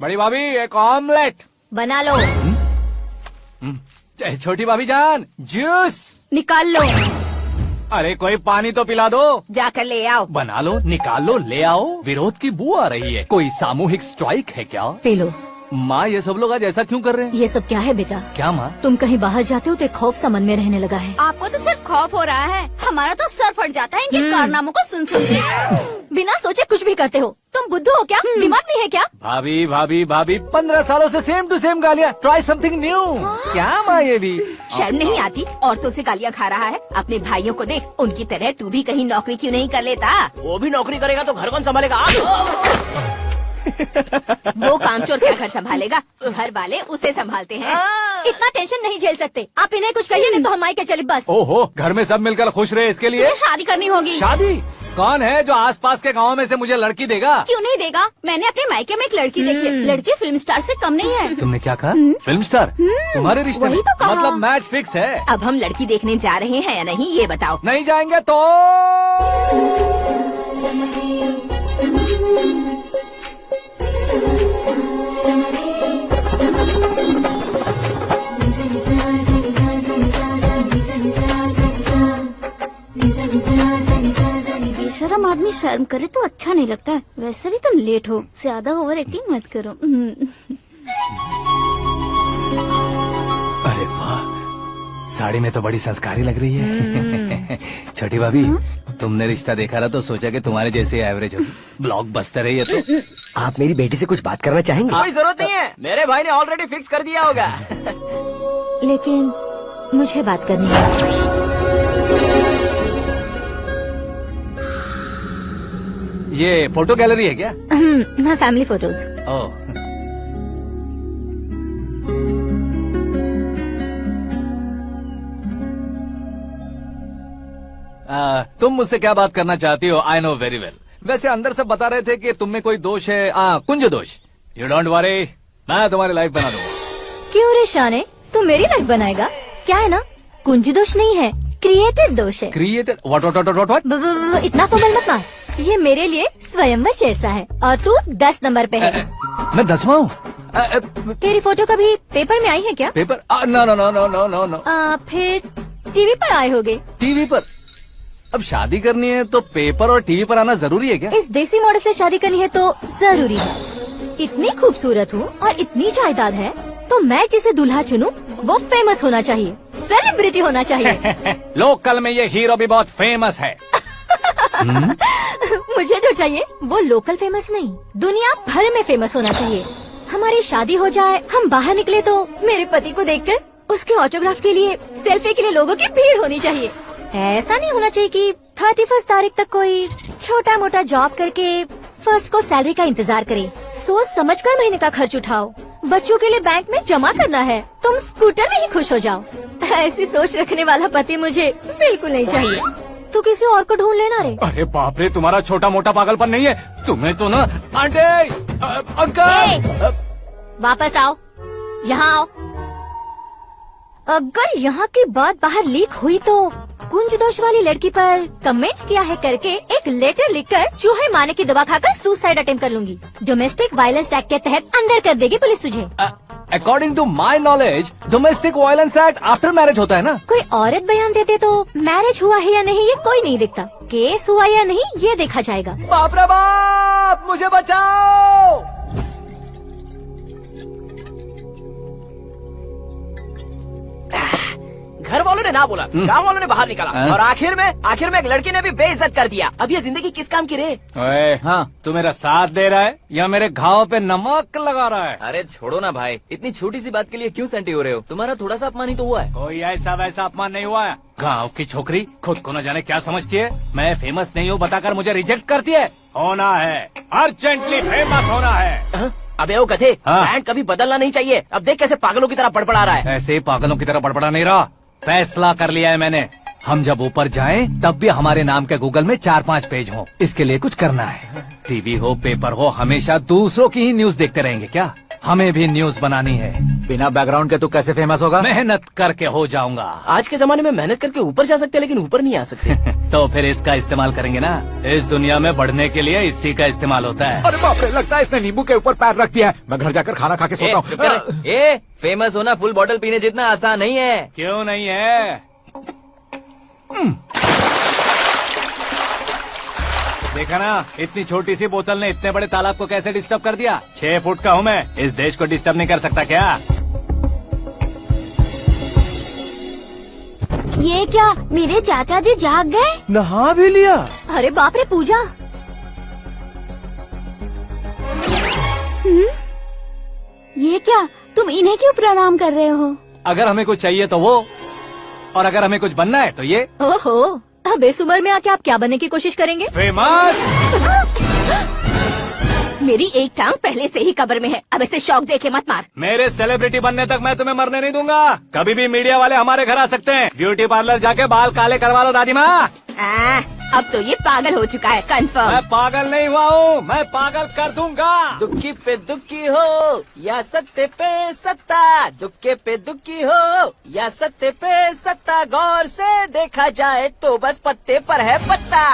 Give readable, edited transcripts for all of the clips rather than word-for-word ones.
बड़ी भाभी एक ऑमलेट बना लो। छोटी भाभी जान जूस निकाल लो। अरे कोई पानी तो पिला दो। जाकर ले आओ। बना लो, निकाल लो, ले आओ। विरोध की बू आ रही है। कोई सामूहिक स्ट्राइक है क्या? P low. माँ ये सब लोग आज ऐसा क्यों कर रहे हैं? ये सब क्या है बेटा? क्या माँ? तुम कहीं बाहर जाते हो तो एक खौफ सा मन में रहने लगा है। आपको तो सिर्फ खौफ हो रहा है, हमारा तो सर फट जाता है इनके कारनामों को सुन सुन के। बिना सोचे कुछ भी करते हो। तुम बुद्धू हो क्या? दिमाग नहीं है क्या? भाभी भाभी भाभी 15 सालों से सेम टू सेम गालियाँ। Try something new. क्या माँ ये भी? शर्म नहीं आती? औरतों से गालियाँ खा रहा है। अपने भाइयों को देख, उनकी तरह तू भी कहीं नौकरी क्यों नहीं कर लेता? वो भी नौकरी करेगा तो घर कौन संभालेगा? वो कामचोर क्या घर संभालेगा? घर वाले उसे संभालते हैं। इतना टेंशन नहीं झेल सकते। आप इन्हें कुछ कहिए नहीं तो हम मायके चले बस। ओहो, घर में सब मिलकर खुश रहे इसके लिए। तुम्हें शादी करनी होगी। शादी? कौन है जो आसपास के गाँव में से मुझे लड़की देगा? क्यों नहीं देगा? मैंने अपने मायके में एक लड़की देखी है। लड़की फिल्म स्टार से कम नहीं है। तुमने क्या कहा? Film star? तुम्हारे रिश्ते में? वही तो कहा। मतलब मैच फिक्स है। अब हम लड़की देखने जा रहे हैं या नहीं ये बताओ। नहीं जाएंगे तो? बेशरम आदमी शर्म करे तो अच्छा नहीं लगता है। वैसे भी तुम लेट हो, ज्यादा ओवर एक्टिंग मत करो। अरे वाह, साड़ी में तो बड़ी संस्कारी लग रही है। छोटी भाभी, तुमने रिश्ता देखा ना तो सोचा कि तुम्हारे जैसे एवरेज होगी। ब्लॉकबस्टर है ये तो। आप मेरी बेटी से कुछ बात करना चाहेंगे? कोई जरूरत नहीं है, मेरे भाई ने ऑलरेडी फिक्स कर दिया होगा। लेकिन मुझे बात करनी है। ये फोटो गैलरी है क्या? मैं फैमिली फोटोज। ओह, तुम मुझसे क्या बात करना चाहती हो? I know very well. वैसे अंदर से बता रहे थे कि तुम में कोई दोष है। कुंज दोष। यू डोंट वरी, मैं तुम्हारी लाइफ बना दूंगा। क्यों रे शाने, तू मेरी लाइफ बनाएगा? क्या है ना, कुंज दोष नहीं है, क्रिएटेड दोष है। क्रिएटेड? व्हाट? इतना फॉर्मल मत मार। ये मेरे लिए स्वयंवर जैसा है और तू 10 नंबर पे है। मैं 10वां हूँ? तेरी फोटो कभी पेपर में आई है क्या? Paper? No no no no no no no. फिर टीवी पर आए होगे। टीवी पर? अब शादी करनी है तो पेपर और टीवी पर आना जरूरी है क्या? इस देसी मॉडल से शादी करनी है तो जरूरी है। इतनी खूबसूरत हूँ और इतनी जायदाद है तो मैं जिसे दूल्हा चुनूं वो फेमस होना चाहिए, सेलिब्रिटी होना चाहिए। लोकल में ये हीरो भी बहुत फेमस है। मुझे जो चाहिए वो लोकल फेमस नहीं, दुनिया भर में फेमस होना चाहिए। हमारी शादी हो जाए, हम बाहर निकले तो मेरे पति को देखकर उसके ऑटोग्राफ के लिए, सेल्फी के लिए लोगों की भीड़ होनी चाहिए। ऐसा नहीं होना चाहिए कि 31 तारीख तक कोई छोटा मोटा जॉब करके फर्स्ट को सैलरी का इंतजार करे। सोच समझकर महीने का खर्च उठाओ। बच्चों के लिए बैंक में जमा करना है, तुम स्कूटर में ही खुश हो जाओ। ऐसी सोच रखने वाला पति मुझे बिल्कुल नहीं चाहिए। तू किसी और को ढूंढ लेना रे। अरे बाप रे, तुम्हारा छोटा मोटा पागलपन नहीं है। तुम्हें तो ना आंटी, अंकल। वापस आओ, यहाँ आओ। अगर यहाँ की बात बाहर लीक हुई तो कुंज दोष वाली लड़की पर कमेंट किया है करके एक लेटर लिखकर चूहे मारने की दवा खाकर सुसाइड अटेम्प्ट कर लूंगी। डोमेस्टिक वायलेंस एक्ट के तहत अंदर कर देगी पुलिस तुझे। According to my knowledge domestic violence act after marriage होता है ना? कोई औरत बयान देते तो मैरिज हुआ है या नहीं ये कोई नहीं दिखता, केस हुआ या नहीं ये देखा जाएगा। बाप रे बाप, मुझे बचाओ। घर वालों ने ना बोला, गाँव वालों ने बाहर निकाला और आखिर में एक लड़की ने भी बेइज्जत कर दिया। अब ये जिंदगी किस काम की रे? ओए, हाँ, तू मेरा साथ दे रहा है या मेरे घाव पे नमक लगा रहा है? अरे छोड़ो ना भाई, इतनी छोटी सी बात के लिए क्यों सेंटी हो रहे हो? तुम्हारा थोड़ा सा अपमान ही तो हुआ है। कोई ऐसा वैसा अपमान नहीं हुआ है। गाँव की छोकरी खुद को न जाने क्या समझती है। मैं फेमस नहीं हूँ बताकर मुझे रिजेक्ट करती है। होना है, अर्जेंटली फेमस होना है। अबे ओ गधे, हाँ। ब्रांड कभी बदलना नहीं चाहिए। अब देख कैसे पागलों की तरह बड़बड़ा रहा है। ऐसे पागलों की तरह बड़बड़ा नहीं रहा, फैसला कर लिया है मैंने। हम जब ऊपर जाएं तब भी हमारे नाम के गूगल में 4-5 पेज हो। इसके लिए कुछ करना है। टीवी हो, पेपर हो, हमेशा दूसरों की ही न्यूज देखते रहेंगे क्या? हमें भी न्यूज बनानी है। बिना बैकग्राउंड के तू कैसे फेमस होगा? मेहनत करके हो जाऊंगा। आज के जमाने में मेहनत करके ऊपर जा सकते हैं लेकिन ऊपर नहीं आ सकते। तो फिर इसका इस्तेमाल करेंगे ना। इस दुनिया में बढ़ने के लिए इसी का इस्तेमाल होता है। अरे बाप रे, लगता है इसने नींबू के ऊपर पैर रख दिया है। मैं घर जाकर खाना खा के सोता चुप कर। हूँ। फेमस होना फुल बॉटल पीने जितना आसान नहीं है। क्यों नहीं है? देखा ना, इतनी छोटी सी बोतल ने इतने बड़े तालाब को कैसे डिस्टर्ब कर दिया। 6 फुट का हूँ मैं, इस देश को डिस्टर्ब नहीं कर सकता क्या? ये क्या, मेरे चाचा जी जाग गए? नहा भी लिया। अरे बाप रे पूजा, ये क्या, तुम इन्हें क्यों प्रणाम कर रहे हो? अगर हमें कुछ चाहिए तो वो, और अगर हमें कुछ बनना है तो ये। ओहो, अब इस उम्र में आके आप क्या बनने की कोशिश करेंगे? फेमस। मेरी एक टांग पहले से ही कब्र में है, अब इसे शौक दे के मत मार। मेरे सेलिब्रिटी बनने तक मैं तुम्हें मरने नहीं दूंगा। कभी भी मीडिया वाले हमारे घर आ सकते हैं। ब्यूटी पार्लर जाके बाल काले करवा लो दादी माँ। अब तो ये पागल हो चुका है, कंफर्म। मैं पागल नहीं हुआ हूँ, मैं पागल कर दूंगा। दुखी पे दुखी हो या सत्य पे सत्ता, दुखे पे दुखी हो या सत्य पे सत्ता, गौर से देखा जाए तो बस पत्ते पर है पत्ता।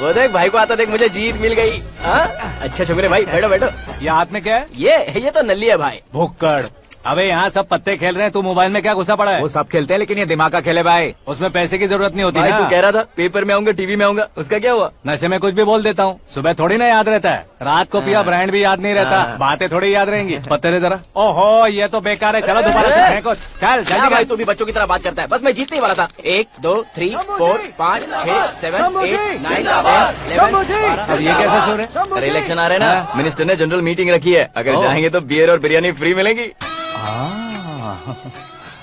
वो देख भाई को आता देख, मुझे जीत मिल गई। अच्छा शुक्र है भाई, बैठो बैठो। ये हाथ में क्या है? ये तो नल्ली है भाई। भुक्कड़। अबे यहाँ सब पत्ते खेल रहे हैं, तू मोबाइल में क्या घुसा पड़ा है? वो सब खेलते हैं लेकिन ये दिमाग का खेल है भाई। उसमें पैसे की जरूरत नहीं होती भाई ना। तू कह रहा था पेपर में आऊंगा, टीवी में आऊंगा, उसका क्या हुआ? नशे में कुछ भी बोल देता हूँ, सुबह थोड़ी ना याद रहता है। रात को पिया ब्रांड भी याद नहीं रहता, बातें थोड़ी याद रहेंगी। पत्ते दे जरा। ओहो, ये तो बेकार है, चलो दोबारा से फेंको। चल क्या जल्दी भाई, कर। तू भी बच्चों की तरह बात करता है। बस मैं जीतने ही वाला था। 1 2 3 4 5 6 7 8 9 10 11 अब ये कैसे सो रहे? अरे इलेक्शन आ रहे हैं ना, मिनिस्टर ने जनरल मीटिंग रखी है, अगर जाएंगे तो बियर और बिरयानी फ्री मिलेगी।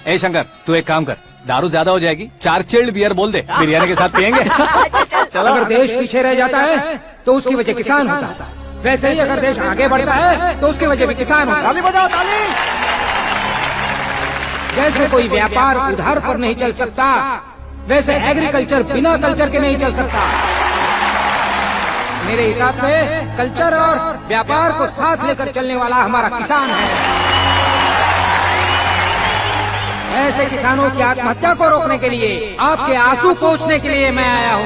ए शंकर, तू एक काम कर, दारू ज्यादा हो जाएगी, 4 चिल्ड बियर बोल दे, बिरयानी के साथ पियेंगे। चलो। अगर देश पीछे रह जाता है तो उसकी वजह किसान होता है, वैसे ही अगर देश आगे बढ़ता है तो उसकी वजह भी किसान होता है। ताली बजाओ, ताली। जैसे कोई व्यापार उधार पर नहीं चल सकता, वैसे एग्रीकल्चर बिना कल्चर के नहीं चल सकता। मेरे हिसाब से कल्चर और व्यापार को साथ लेकर चलने वाला हमारा किसान है। ऐसे किसानों की आत्महत्या को रोकने के लिए, आपके आंसू पोंछने के लिए मैं आया हूँ।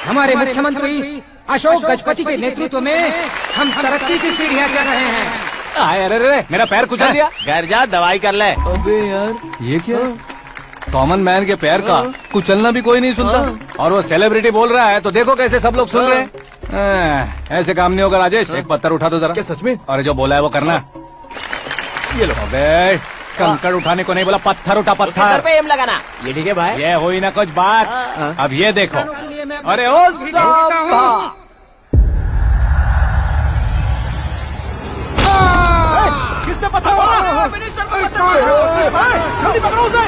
हमारे मुख्यमंत्री अशोक गजपति के नेतृत्व में हम तरक्की की सीढ़ियाँ चढ़ रहे हैं। अरे अरे, मेरा पैर कुचल दिया। घर जा, दवाई कर ले। अबे यार, ये क्या? कॉमन मैन के पैर का कुचलना भी कोई नहीं सुनता, और वो सेलिब्रिटी बोल रहा है तो देखो कैसे सब लोग सुन रहे हैं। ऐसे काम नहीं होगा राजेश, एक पत्थर उठा दो जरा। क्या सच में? और जो बोला है वो करना। ये लो। अबे कंकड़ उठाने को नहीं बोला, पत्थर उठा, उसके सर पत्थर। पे एम लगाना। ये ठीक है भाई। ये हुई ना कुछ बात। अब ये देखो। अरे ओ साहब, किसने पत्थर मारा? जल्दी पकड़ो उसे।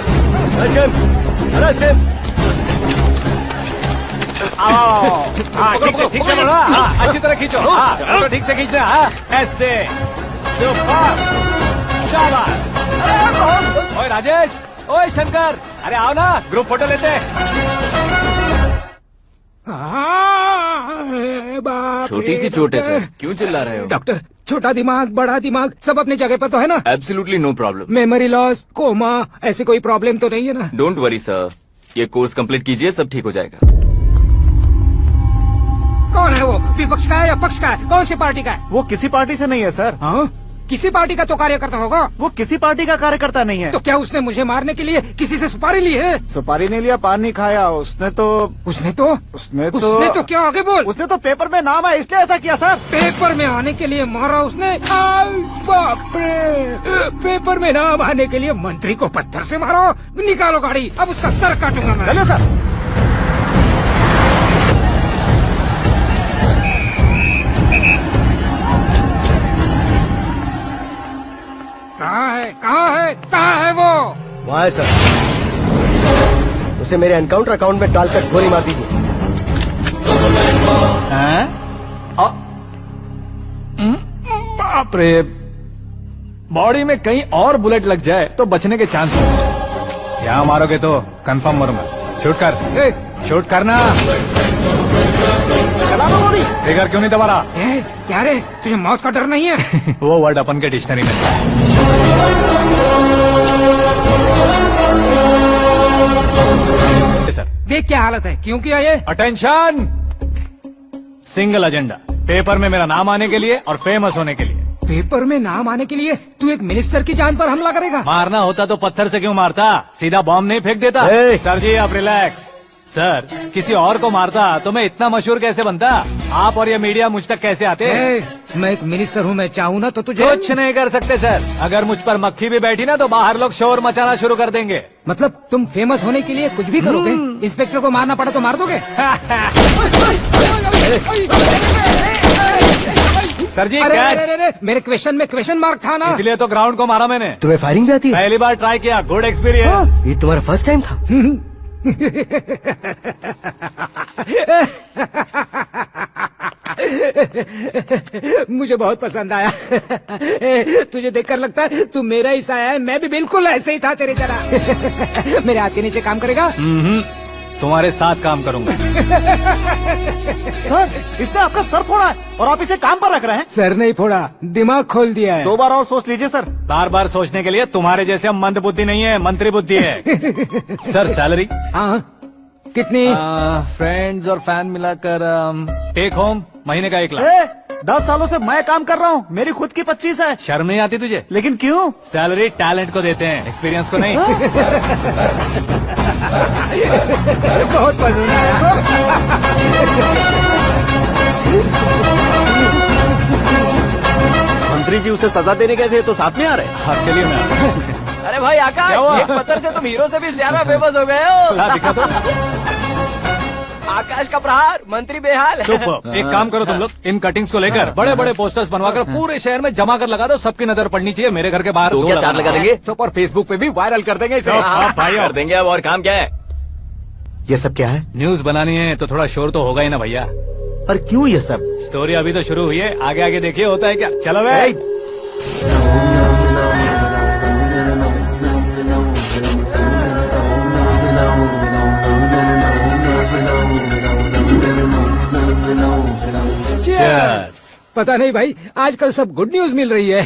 हाँ ठीक से बोलो। हाँ, अच्छी तरह खींचो। हाँ तो ठीक से खींचना। हाँ ऐसे। ओए राजेश, ओए शंकर, अरे आओ ना, ग्रुप फोटो लेते हैं। छोटी सी चोट है सर, क्यों चिल्ला रहे हो? डॉक्टर, छोटा दिमाग बड़ा दिमाग सब अपनी जगह पर तो है ना? Absolutely no problem. Memory loss, coma, ऐसी कोई प्रॉब्लम तो नहीं है ना? डोंट वरी सर, ये कोर्स कंप्लीट कीजिए, सब ठीक हो जाएगा। कौन है वो, विपक्ष का है या पक्ष का है, कौन सी पार्टी का है? वो किसी पार्टी से नहीं है सर। हाँ? किसी पार्टी का तो कार्यकर्ता होगा। वो किसी पार्टी का कार्यकर्ता नहीं है। तो क्या उसने मुझे मारने के लिए किसी से सुपारी ली है? सुपारी नहीं लिया, पान नहीं खाया। उसने तो क्या, आगे बोल। उसने तो पेपर में नाम है इसलिए ऐसा किया सर। पेपर में आने के लिए मारा उसने? बाप रे, पेपर में नाम आने के लिए मंत्री को पत्थर से मारो। निकालो गाड़ी, अब उसका सर काटूंगा मैं। चलो सर। कहाँ है वो? वहाँ है सर, उसे मेरे एनकाउंटर अकाउंट में डालकर गोली मार दीजिए। बाप रे, बॉडी में कहीं और बुलेट लग जाए तो बचने के चांस हो। यहाँ मारोगे तो कंफर्म मरूंगा। शूट कर, शूट करना। ट्रिगर क्यों नहीं दबा रहा? क्या रे, तुझे मौत का डर नहीं है? वो वर्ड अपन के डिक्शनरी में। सर देख क्या हालत है, क्यों किया ये? अटेंशन, सिंगल एजेंडा, पेपर में मेरा नाम आने के लिए और फेमस होने के लिए। पेपर में नाम आने के लिए तू एक मिनिस्टर की जान पर हमला करेगा? मारना होता तो पत्थर से क्यों मारता, सीधा बॉम्ब नहीं फेंक देता। ए! सर जी आप रिलैक्स। सर किसी और को मारता तो मैं इतना मशहूर कैसे बनता, आप और ये मीडिया मुझ तक कैसे आते। मैं एक मिनिस्टर हूँ, मैं चाहूँ ना तो तुझे कुछ नहीं कर सकते सर, अगर मुझ पर मक्खी भी बैठी ना तो बाहर लोग शोर मचाना शुरू कर देंगे। मतलब तुम फेमस होने के लिए कुछ भी करोगे? इंस्पेक्टर को मारना पड़ा तो मार दोगे? सर जी अरे, कैच। अरे, अरे, मेरे क्वेश्चन में क्वेश्चन मार्क था ना। इसलिए तो ग्राउंड को मारा मैंने। तुम्हें फायरिंग भी आती है? पहली बार ट्राई किया, गुड एक्सपीरियंस। ये तुम्हारा फर्स्ट टाइम था? मुझे बहुत पसंद आया। तुझे देखकर लगता है तू मेरा ही साया है, मैं भी बिल्कुल ऐसे ही था तेरी तरह। मेरे हाथ के नीचे काम करेगा? तुम्हारे साथ काम करूंगा। सर इसने आपका सर फोड़ा है और आप इसे काम पर रख रहे हैं। सर नहीं फोड़ा, दिमाग खोल दिया है। 2 बार और सोच लीजिए सर। बार बार सोचने के लिए तुम्हारे जैसे मंद बुद्धि नहीं है, मंत्री बुद्धि है। सर सैलरी हाँ कितनी? फ्रेंड्स और फैन मिलाकर टेक होम महीने का 1 लाख। 10 सालों से मैं काम कर रहा हूँ, मेरी खुद की 25 है। शर्म नहीं आती तुझे? लेकिन क्यों? सैलरी टैलेंट को देते हैं, एक्सपीरियंस को नहीं। बहुत पसंद आया। मंत्री जी उसे सजा देने गए थे तो साथ में आ रहे। हाँ चलिए मैं आता हूं। अरे भाई आकाश, क्या हुआ? एक पत्थर से तुम हीरो से भी ज्यादा फेमस हो गए हो। ला, दिखा दो। आकाश का प्रहार, मंत्री बेहाल। चुप। एक काम करो तुम लोग, इन कटिंग्स को लेकर बड़े बड़े पोस्टर्स बनवाकर पूरे शहर में जमा कर लगा दो, सबकी नजर पड़नी चाहिए। मेरे घर के बाहर तो 2 क्या 4 लगा देंगे? सब और फेसबुक पे भी वायरल कर देंगे इसे। हाँ, भाई कर देंगे अब, और काम क्या है? ये सब क्या है? न्यूज बनानी है तो थोड़ा शोर तो होगा ही ना भैया। पर क्यों ये सब? स्टोरी अभी तो शुरू हुई है, आगे आगे देखिए होता है क्या। चलो भाई। Cheers. पता नहीं भाई, आजकल सब गुड न्यूज मिल रही है।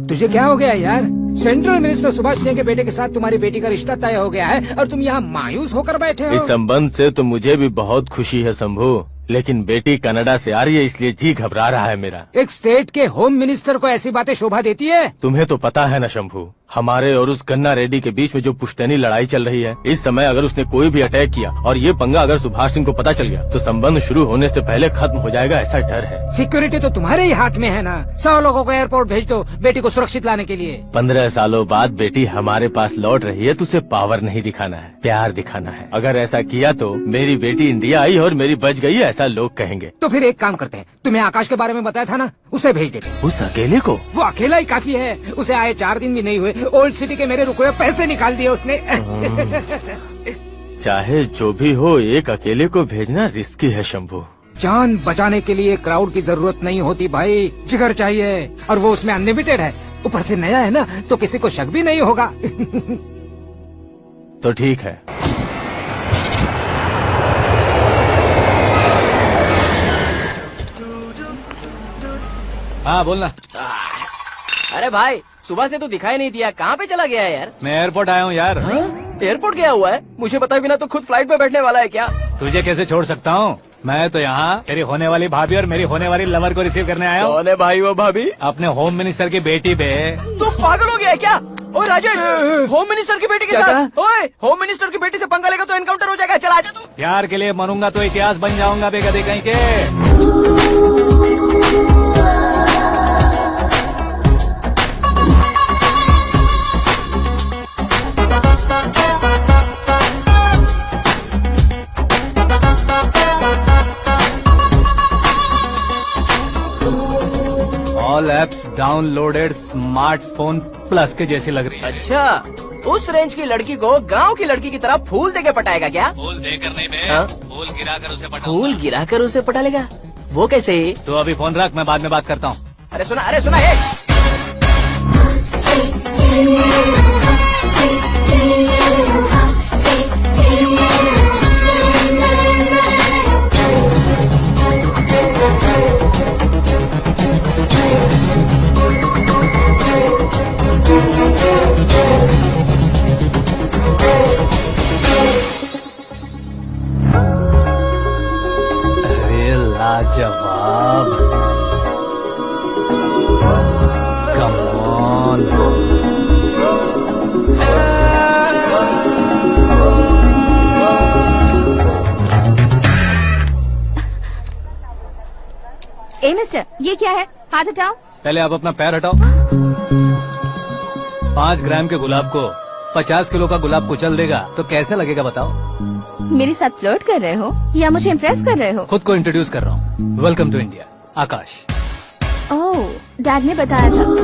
तुझे क्या हो गया यार? सेंट्रल मिनिस्टर सुभाष सिंह के बेटे के साथ तुम्हारी बेटी का रिश्ता तय हो गया है और तुम यहाँ मायूस होकर बैठे हो। इस संबंध से तो मुझे भी बहुत खुशी है शंभू, लेकिन बेटी कनाडा से आ रही है इसलिए जी घबरा रहा है मेरा। एक स्टेट के होम मिनिस्टर को ऐसी बातें शोभा देती है? तुम्हें तो पता है ना शंभू, हमारे और उस गन्ना रेड्डी के बीच में जो पुश्तैनी लड़ाई चल रही है, इस समय अगर उसने कोई भी अटैक किया और ये पंगा अगर सुभाष सिंह को पता चल गया तो संबंध शुरू होने से पहले खत्म हो जाएगा, ऐसा डर है। सिक्योरिटी तो तुम्हारे ही हाथ में है ना। 100 लोगों को एयरपोर्ट भेज दो बेटी को सुरक्षित लाने के लिए। 15 सालों बाद बेटी हमारे पास लौट रही है तो उसे पावर नहीं दिखाना है, प्यार दिखाना है। अगर ऐसा किया तो मेरी बेटी इंडिया आई और मेरी बच गई, ऐसा लोग कहेंगे। तो फिर एक काम करते हैं, तुम्हें आकाश के बारे में बताया था ना, उसे भेज देते हैं। उस अकेले को? वो अकेला ही काफी है, उसे आए 4 दिन भी नहीं हुए, ओल्ड सिटी के मेरे रुके हुए पैसे निकाल दिए उसने। चाहे जो भी हो, एक अकेले को भेजना रिस्की है शंभू। जान बचाने के लिए क्राउड की जरूरत नहीं होती भाई, जिगर चाहिए, और वो उसमें अनलिमिटेड है। ऊपर से नया है ना, तो किसी को शक भी नहीं होगा। तो ठीक है। हाँ बोलना। अरे भाई सुबह से तो दिखाई नहीं दिया, कहाँ पे चला गया है यार? मैं एयरपोर्ट आया हूँ यार। एयरपोर्ट गया हुआ है? मुझे बताए बिना तो खुद फ्लाइट पे बैठने वाला है क्या? तुझे कैसे छोड़ सकता हूँ? मैं तो यहाँ तेरी होने वाली भाभी और मेरी होने वाली लवर को रिसीव करने आया हूँ। कौन है भाई वो भाभी? अपने होम मिनिस्टर की बेटी पे। तू पागल हो गया है क्या? ओए राजेश, होम मिनिस्टर की बेटी के साथ? ओए होम मिनिस्टर की बेटी से पंगा लेगा तो एनकाउंटर हो जाएगा, चल आजा तू। प्यार के लिए मरूंगा तो इतिहास बन जाऊंगा बेगदे कहीं के। All apps downloaded smartphone plus के जैसी लग रही है। अच्छा, उस रेंज की लड़की को गांव की लड़की की तरह फूल देके पटाएगा क्या? फूल देकर नहीं बे, हाँ? फूल गिराकर उसे पटा। फूल गिराकर उसे पटा लेगा? वो कैसे? तो अभी फोन रख, मैं बाद में बात करता हूँ। अरे सुना हे। लाजवाब। Come on. ए मिस्टर, ये क्या है? हाथ हटाओ। पहले आप अपना पैर हटाओ। 5 ग्राम के गुलाब को 50 किलो का गुलाब कुचल देगा तो कैसे लगेगा बताओ? मेरे साथ फ्लर्ट कर रहे हो या मुझे इम्प्रेस कर रहे हो? खुद को इंट्रोड्यूस कर रहा हूँ। Welcome to India, Aakash. Oh, dad ने बताया था।